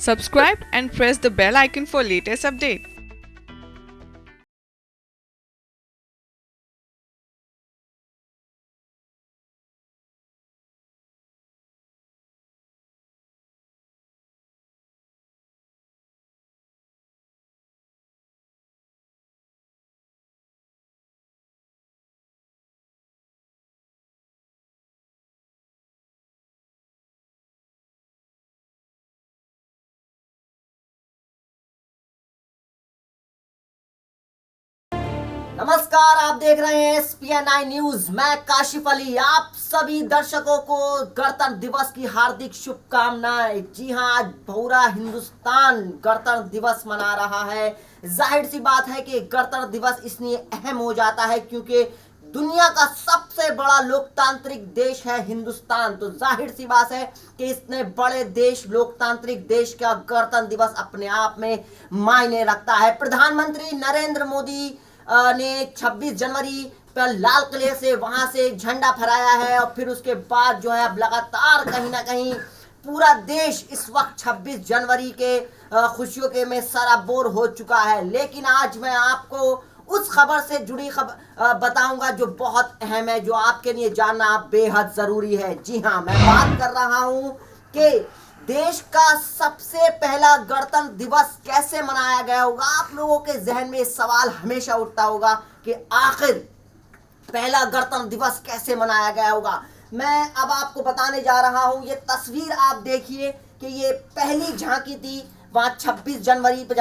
Subscribe and press the bell icon for latest update. नमस्कार, आप देख रहे हैं SPN9 न्यूज। मैं काशिफ अली आप सभी दर्शकों को गणतंत्र दिवस की हार्दिक शुभकामनाएं। जी हां, आज पूरा हिंदुस्तान गणतंत्र दिवस मना रहा है। जाहिर सी बात है कि गणतंत्र दिवस इसलिए अहम हो जाता है क्योंकि दुनिया का सबसे बड़ा लोकतांत्रिक देश है हिंदुस्तान। तो जाहिर सी बात है कि इतने बड़े देश, लोकतांत्रिक देश का गणतंत्र दिवस अपने आप में मायने रखता है। प्रधानमंत्री नरेंद्र मोदी ने 26 जनवरी पर लाल किले से वहां से झंडा फहराया है और फिर उसके बाद जो है अब लगातार कहीं ना कहीं पूरा देश इस वक्त 26 जनवरी के खुशियों के में सराबोर हो चुका है। लेकिन आज मैं आपको उस खबर से जुड़ी खबर बताऊंगा जो बहुत अहम है, जो आपके लिए जानना बेहद जरूरी है। जी हाँ, मैं बात कर रहा हूं कि देश का सबसे पहला गणतंत्र दिवस कैसे मनाया गया होगा। आप लोगों के जहन में सवाल हमेशा उठता होगा कि आखिर पहला गणतंत्र दिवस कैसे मनाया गया होगा। मैं अब आपको बताने जा रहा हूं। ये तस्वीर आप देखिए कि ये पहली झांकी थी वहां 26 जनवरी पर,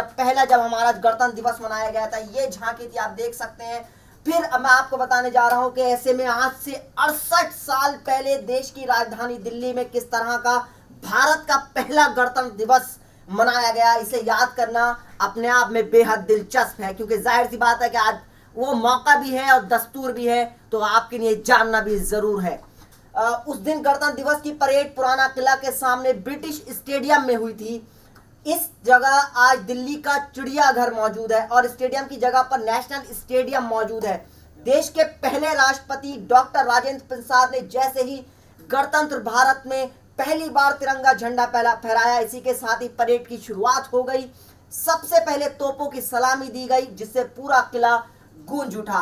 जब हमारा गणतंत्र दिवस मनाया गया था। ये झांकी थी, आप देख सकते हैं। फिर मैं आपको बताने जा रहा हूं कि ऐसे में आज से 68 साल पहले देश की राजधानी दिल्ली में किस तरह का भारत का पहला गणतंत्र दिवस मनाया गया। इसे याद करना अपने आप में बेहद दिलचस्प है क्योंकि जाहिर सी बात है कि आज वो मौका भी है और दस्तूर भी है, तो आपके लिए जानना भी जरूर है। उस दिन गणतंत्र दिवस की परेड पुराना किला के सामने ब्रिटिश स्टेडियम में हुई थी। इस जगह आज दिल्ली का चिड़ियाघर मौजूद है और स्टेडियम की जगह पर नेशनल स्टेडियम मौजूद है। देश के पहले राष्ट्रपति डॉक्टर राजेंद्र प्रसाद ने जैसे ही गणतंत्र भारत में पहली बार तिरंगा झंडा फहराया, इसी के साथ ही परेड की शुरुआत हो गई। सबसे पहले तोपों की सलामी दी गई जिससे पूरा किला गूंज उठा।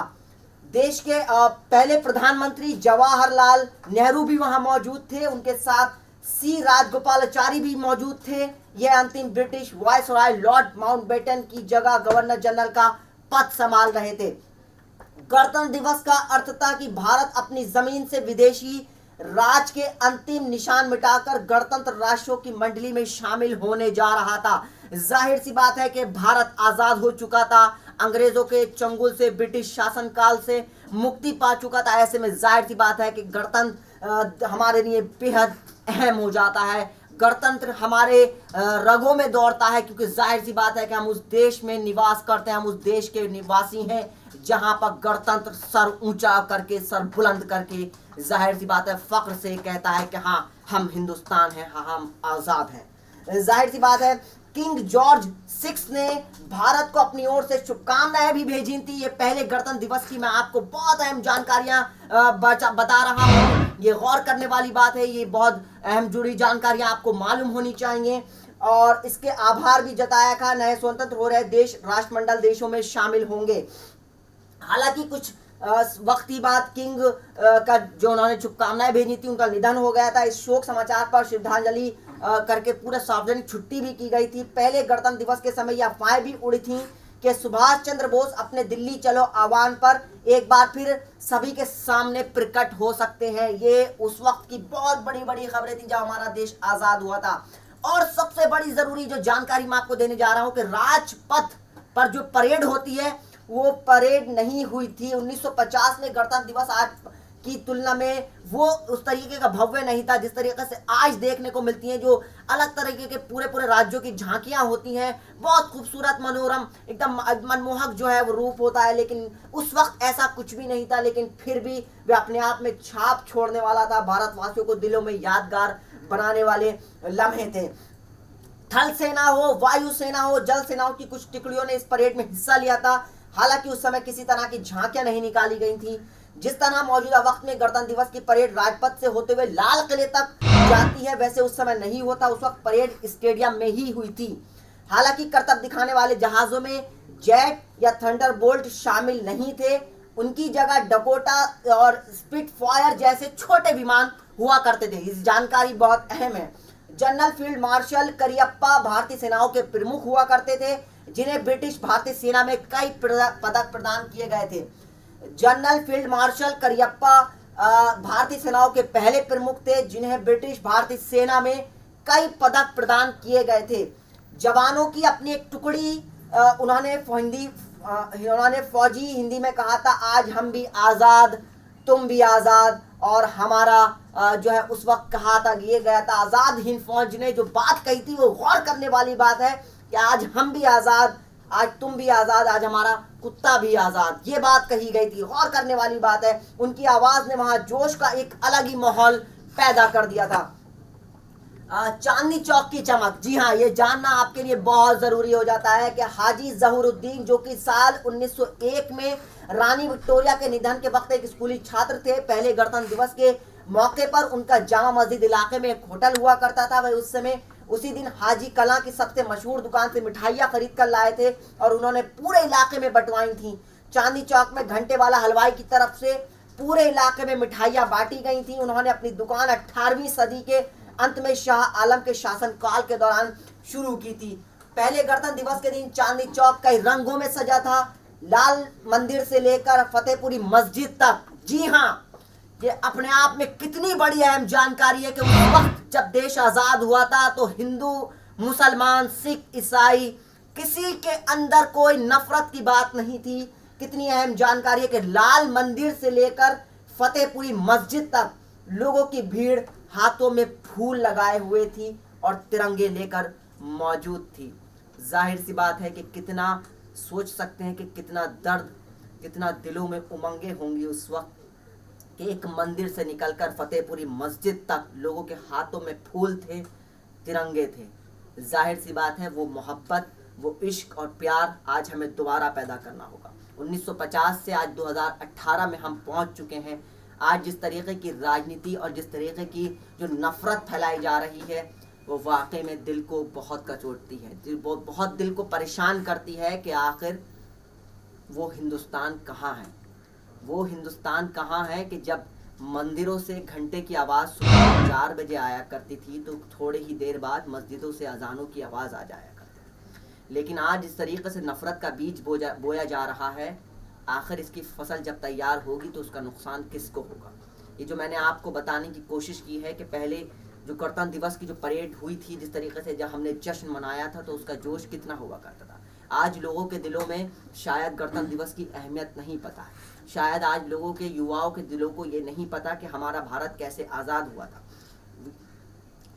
देश के पहले प्रधानमंत्री जवाहरलाल नेहरू भी वहां मौजूद थे, उनके साथ सी राजगोपालाचारी भी मौजूद थे। यह अंतिम ब्रिटिश वायसराय लॉर्ड माउंटबेटन की जगह गवर्नर जनरल का पद संभाल रहे थे। गणतंत्र दिवस का अर्थ था कि भारत अपनी जमीन से विदेशी राज के अंतिम निशान मिटाकर गणतंत्र राष्ट्रों की मंडली में शामिल होने जा रहा था। जाहिर सी बात है कि भारत आजाद हो चुका था, अंग्रेजों के चंगुल से, ब्रिटिश शासनकाल से मुक्ति पा चुका था। ऐसे में जाहिर सी बात है कि गणतंत्र हमारे लिए बेहद अहम हो जाता है। गणतंत्र हमारे रगों में दौड़ता है क्योंकि जाहिर सी बात है कि हम उस देश में निवास करते हैं, हम उस देश के निवासी हैं जहां पर गणतंत्र सर ऊंचा करके, सर बुलंद करके, जाहिर सी बात है फख्र से कहता है कि हाँ हम हिंदुस्तान हैं, हाँ हम आज़ाद हैं। जाहिर सी बात है किंग जॉर्ज 6 ने भारत को अपनी ओर से शुभकामनाएं भी भेजी थी। ये पहले गणतंत्र दिवस की मैं आपको बहुत अहम जानकारियां बता रहा हूँ। ये गौर करने वाली बात है, ये बहुत अहम जुड़ी जानकारियां आपको मालूम होनी चाहिए। और इसके आभार भी जताया था। नए स्वतंत्र हो रहे देश राष्ट्रमंडल देशों में शामिल होंगे। हालांकि कुछ वक्त ही बाद किंग का जो उन्होंने शुभकामनाएं भेजी थी उनका निधन हो गया था। इस शोक समाचार पर श्रद्धांजलि करके पूरे सार्वजनिक छुट्टी भी की गई थी। पहले गणतंत्र दिवस के समय यह अफवाहें भी उड़ी थी कि सुभाष चंद्र बोस अपने दिल्ली चलो आह्वान पर एक बार फिर सभी के सामने प्रकट हो सकते हैं। ये उस वक्त की बहुत बड़ी बड़ी खबरें थी जब हमारा देश आजाद हुआ था। और सबसे बड़ी जरूरी जो जानकारी मैं आपको देने जा रहा हूं कि राजपथ पर जो परेड होती है वो परेड नहीं हुई थी। 1950 में गणतंत्र दिवस आज की तुलना में वो उस तरीके का भव्य नहीं था जिस तरीके से आज देखने को मिलती हैं। जो अलग तरीके के पूरे राज्यों की झांकियां होती हैं, बहुत खूबसूरत, मनोरम, एकदम मनमोहक जो है वो रूप होता है। लेकिन उस वक्त ऐसा कुछ भी नहीं था, लेकिन फिर भी वे अपने आप में छाप छोड़ने वाला था। भारतवासियों को दिलों में यादगार बनाने वाले लम्हे थे। थल सेना हो, वायु सेना हो, जल सेनाओं की कुछ टुकड़ियों ने इस परेड में हिस्सा लिया था। हालांकि उस समय किसी तरह की झांकियां नहीं निकाली गई थी। जिस तरह मौजूदा वक्त में गणतंत्र दिवस की परेड राजपथ से होते हुए लाल किले तक जाती है, वैसे उस समय नहीं होता। उस वक्त परेड स्टेडियम में ही हुई थी। हालांकि करतब दिखाने वाले जहाजों में जेट या थंडरबोल्ट शामिल नहीं थे। उनकी जगह डकोटा और स्पिटफायर जैसे छोटे विमान हुआ करते थे। इस जानकारी बहुत अहम है। जनरल फील्ड मार्शल करियप्पा भारतीय सेनाओं के प्रमुख हुआ करते थे, जिन्हें ब्रिटिश भारतीय सेना में कई पदक प्रदान किए गए थे। जनरल फील्ड मार्शल करियप्पा भारतीय सेनाओं के पहले प्रमुख थे, जिन्हें ब्रिटिश भारतीय सेना में कई पदक प्रदान किए गए थे। जवानों की अपनी एक टुकड़ी उन्होंने फौजी हिंदी में कहा था, आज हम भी आज़ाद, तुम भी आज़ाद। और हमारा जो है उस वक्त कहा था, ये गया था आज़ाद हिंद फौज ने जो बात कही थी, वो गौर करने वाली बात है कि आज हम भी आज़ाद, आज तुम भी आज़ाद, आज हमारा कुत्ता भी आज़ाद, ये बात कही गई थी। गौर करने वाली बात है। उनकी आवाज़ ने वहाँ जोश का एक अलग ही माहौल पैदा कर दिया था। चांदनी चौक की चमक, जी हाँ, ये जानना आपके लिए बहुत जरूरी हो जाता है कि हाजी जहूरुद्दीन, जो कि साल 1901 में रानी विक्टोरिया के निधन के वक्त एक स्कूली छात्र थे, पहले गणतंत्र दिवस के मौके पर उनका जामा मस्जिद इलाके में एक होटल हुआ करता था। वह उस समय उसी दिन हाजी कला की सबसे मशहूर दुकान से मिठाइयाँ खरीद कर लाए थे और उन्होंने पूरे इलाके में बंटवाई थी। चांदनी चौक में घंटे वाला हलवाई की तरफ से पूरे इलाके में मिठाइयाँ बांटी गई थी। उन्होंने अपनी दुकान 18वीं सदी के अंत में शाह आलम के शासनकाल के दौरान शुरू की थी। पहले गणतंत्र दिवस के दिन चांदनी चौक कई रंगों में सजा था, लाल मंदिर से लेकर फतेहपुरी मस्जिद तक। जी हाँ, ये अपने आप में कितनी बड़ी अहम जानकारी है कि उस वक्त जब देश आज़ाद हुआ था तो हिंदू, मुसलमान, सिख, ईसाई, किसी के अंदर कोई नफरत की बात नहीं थी। कितनी अहम जानकारी है कि लाल मंदिर से लेकर फतेहपुरी मस्जिद तक लोगों की भीड़ हाथों में फूल लगाए हुए थी और तिरंगे लेकर मौजूद थी। जाहिर सी बात है कि कितना सोच सकते हैं कि कितना दर्द, कितना दिलों में उमंगे होंगी उस वक्त कि एक मंदिर से निकलकर फतेहपुरी मस्जिद तक लोगों के हाथों में फूल थे, तिरंगे थे। जाहिर सी बात है वो मोहब्बत, वो इश्क और प्यार आज हमें दोबारा पैदा करना होगा। 1950 से आज 2018 में हम पहुंच चुके हैं। आज जिस तरीके की राजनीति और जिस तरीके की जो नफरत फैलाई जा रही है, वो वाकई में दिल को बहुत कचोटती है, बहुत दिल को परेशान करती है कि आखिर वो हिंदुस्तान कहाँ है। वो हिंदुस्तान कहाँ है कि जब मंदिरों से घंटे की आवाज़ सुबह 4 बजे आया करती थी तो थोड़े ही देर बाद मस्जिदों से अजानों की आवाज़ आ जाया करती थी। लेकिन आज इस तरीके से नफरत का बीज बोया जा रहा है, आखिर इसकी फसल जब तैयार होगी तो उसका नुकसान किसको होगा। ये जो मैंने आपको बताने की कोशिश की है कि पहले जो गणतंत्र दिवस की जो परेड हुई थी, जिस तरीके से जब हमने जश्न मनाया था तो उसका जोश कितना हुआ करता था। आज लोगों के दिलों में शायद गणतंत्र दिवस की अहमियत नहीं पता है। शायद आज लोगों के, युवाओं के दिलों को ये नहीं पता कि हमारा भारत कैसे आज़ाद हुआ था।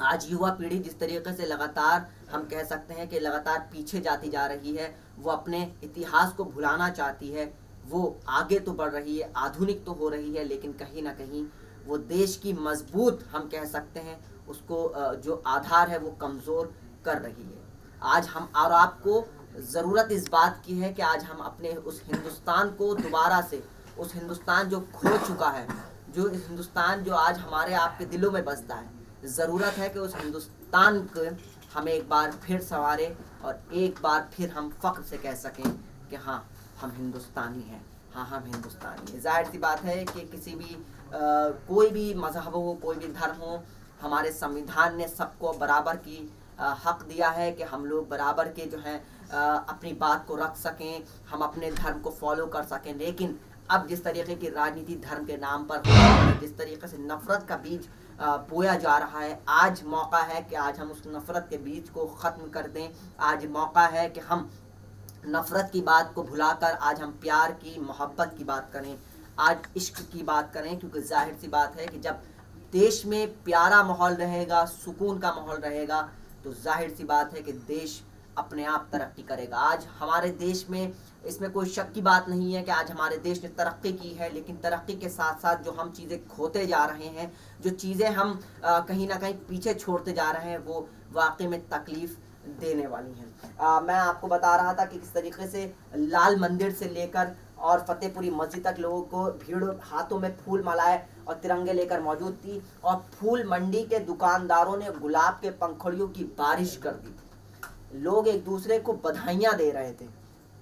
आज युवा पीढ़ी जिस तरीके से लगातार हम कह सकते हैं कि लगातार पीछे जाती जा रही है, वो अपने इतिहास को भुलाना चाहती है। वो आगे तो बढ़ रही है, आधुनिक तो हो रही है, लेकिन कहीं ना कहीं वो देश की मजबूत, हम कह सकते हैं उसको, जो आधार है वो कमज़ोर कर रही है। आज हम और आपको ज़रूरत इस बात की है कि आज हम अपने उस हिंदुस्तान को दोबारा से, उस हिंदुस्तान जो खो चुका है, जो हिंदुस्तान जो आज हमारे आपके दिलों में बसता है, ज़रूरत है कि उस हिंदुस्तान को हमें एक बार फिर संवारें और एक बार फिर हम फ़ख्र से कह सकें कि हाँ, हम हिंदुस्तानी हैं, हाँ हम हिंदुस्तानी हैं। जाहिर सी बात है कि किसी भी कोई भी मज़हब हो, कोई भी धर्म हो, हमारे संविधान ने सबको बराबर की हक दिया है कि हम लोग बराबर के जो हैं अपनी बात को रख सकें, हम अपने धर्म को फॉलो कर सकें। लेकिन अब जिस तरीके की राजनीति धर्म के नाम पर हो रही है, जिस तरीके से नफ़रत का बीज बोया जा रहा है, आज मौका है कि आज हम उस नफ़रत के बीज को ख़त्म कर दें। आज मौका है कि हम नफ़रत की बात को भुलाकर आज हम प्यार की, मोहब्बत की बात करें, आज इश्क की बात करें। क्योंकि जाहिर सी बात है कि जब देश में प्यारा माहौल रहेगा, सुकून का माहौल रहेगा, तो जाहिर सी बात है कि देश अपने आप तरक्की करेगा। आज हमारे देश में, इसमें कोई शक की बात नहीं है कि आज हमारे देश ने तरक्की की है, लेकिन तरक्की के साथ साथ जो हम चीज़ें खोते जा रहे हैं, जो चीज़ें हम कहीं ना कहीं पीछे छोड़ते जा रहे हैं, वो वाकई में तकलीफ़ देने वाली हैं। मैं आपको बता रहा था कि किस तरीके से लाल मंदिर से लेकर और फतेहपुरी मस्जिद तक लोगों को भीड़, हाथों में फूल मालाएं और तिरंगे लेकर मौजूद थी और फूल मंडी के दुकानदारों ने गुलाब के पंखुड़ियों की बारिश कर दी। लोग एक दूसरे को बधाइयां दे रहे थे।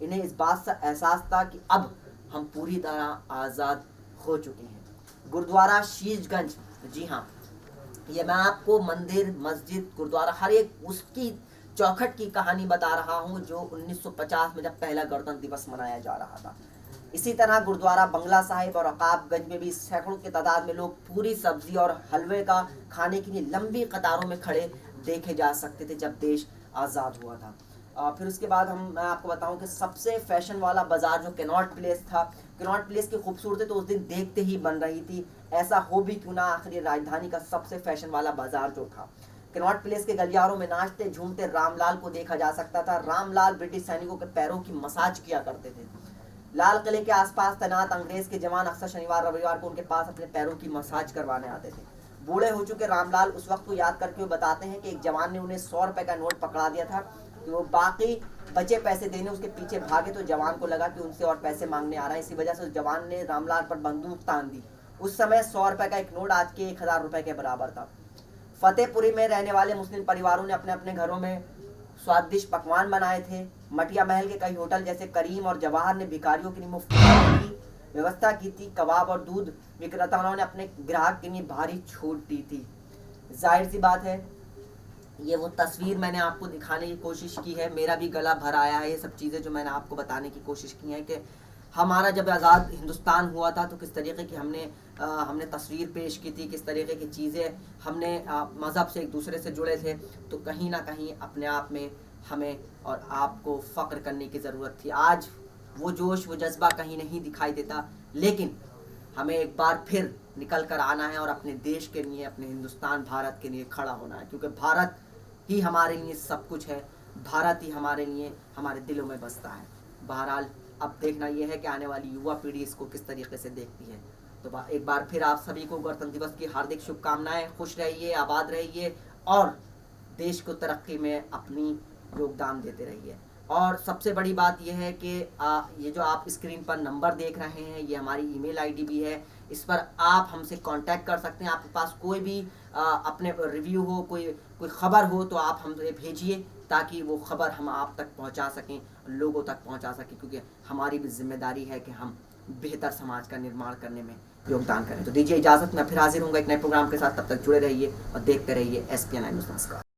इन्हें इस बात से एहसास था कि अब हम पूरी तरह आज़ाद हो चुके हैं। गुरुद्वारा शीशगंज, जी हाँ, ये मैं आपको मंदिर, मस्जिद, गुरुद्वारा हर एक उसकी चौखट की कहानी बता रहा हूँ जो 1950 में जब पहला गणतंत्र दिवस मनाया जा रहा था। इसी तरह गुरुद्वारा बंगला साहिब और रकाबगंज में भी सैकड़ों की तादाद में लोग पूरी सब्जी और हलवे का खाने के लिए लंबी कतारों में खड़े देखे जा सकते थे जब देश आज़ाद हुआ था। फिर उसके बाद मैं आपको बताऊं कि सबसे फैशन वाला बाजार जो कैनॉट प्लेस था, कैनॉट प्लेस की खूबसूरती तो उस दिन देखते ही बन रही थी। ऐसा हो भी क्यों ना, आखिर ये राजधानी का सबसे फैशन वाला बाजार जो था। कैनॉट प्लेस के गलियारों में नाचते झूमते रामलाल को देखा जा सकता था। रामलाल ब्रिटिश सैनिकों के पैरों की मसाज किया करते थे। लाल किले के आसपास तैनात अंग्रेज के जवान अक्सर शनिवार रविवार को उनके पास अपने पैरों की मसाज करवाने आते थे। बूढ़े हो चुके रामलाल उस वक्त को याद करके वो बताते हैं कि एक जवान ने उन्हें 100 रुपए का नोट पकड़ा दिया था कि वो बाकी बचे पैसे देने उसके पीछे भागे, तो जवान को लगा कि उनसे और पैसे मांगने आ रहा है। इसी वजह से उस जवान ने रामलाल पर बंदूक तान दी। उस समय 100 रुपए का एक नोट आज के 1000 रुपए के बराबर था। फतेहपुरी में रहने वाले मुस्लिम परिवारों ने अपने अपने घरों में स्वादिष्ट पकवान बनाए थे। मटिया महल के कई होटल जैसे करीम और जवाहर ने भिखारियों के लिए मुफ्त खाने की व्यवस्था की थी। कबाब और दूध विक्रेताओं ने अपने ग्राहक के लिए भारी छूट दी थी। जाहिर सी बात है, ये वो तस्वीर मैंने आपको दिखाने की कोशिश की है। मेरा भी गला भर आया है। ये सब चीज़ें जो मैंने आपको बताने की कोशिश की है कि हमारा जब आज़ाद हिंदुस्तान हुआ था तो किस तरीके की हमने तस्वीर पेश की थी, किस तरीके की चीज़ें हमने मज़हब से एक दूसरे से जुड़े थे। तो कहीं ना कहीं अपने आप में हमें और आपको फ़ख्र करने की ज़रूरत थी। आज वो जोश, वो जज्बा कहीं नहीं दिखाई देता, लेकिन हमें एक बार फिर निकल कर आना है और अपने देश के लिए, अपने हिंदुस्तान भारत के लिए खड़ा होना है, क्योंकि भारत ही हमारे लिए सब कुछ है। भारत ही हमारे लिए, हमारे दिलों में बसता है। बहरहाल अब देखना यह है कि आने वाली युवा पीढ़ी इसको किस तरीके से देखती है। तो एक बार फिर आप सभी को गणतंत्र दिवस की हार्दिक शुभकामनाएं। खुश रहिए, आबाद रहिए और देश को तरक्की में अपनी योगदान देते रहिए। और सबसे बड़ी बात यह है कि ये जो आप स्क्रीन पर नंबर देख रहे हैं, ये हमारी ईमेल आईडी भी है। इस पर आप हमसे कांटेक्ट कर सकते हैं। आपके पास कोई भी अपने रिव्यू हो, कोई खबर हो, तो आप हमसे भेजिए ताकि वो खबर हम आप तक पहुंचा सकें, लोगों तक पहुंचा सकें, क्योंकि हमारी भी जिम्मेदारी है कि हम बेहतर समाज का निर्माण करने में योगदान करें। तो दीजिए इजाज़त, मैं फिर हाजिर हूँगा एक नए प्रोग्राम के साथ। तब तक जुड़े रहिए और देखते रहिए SPN न्यूज़। नमस्कार।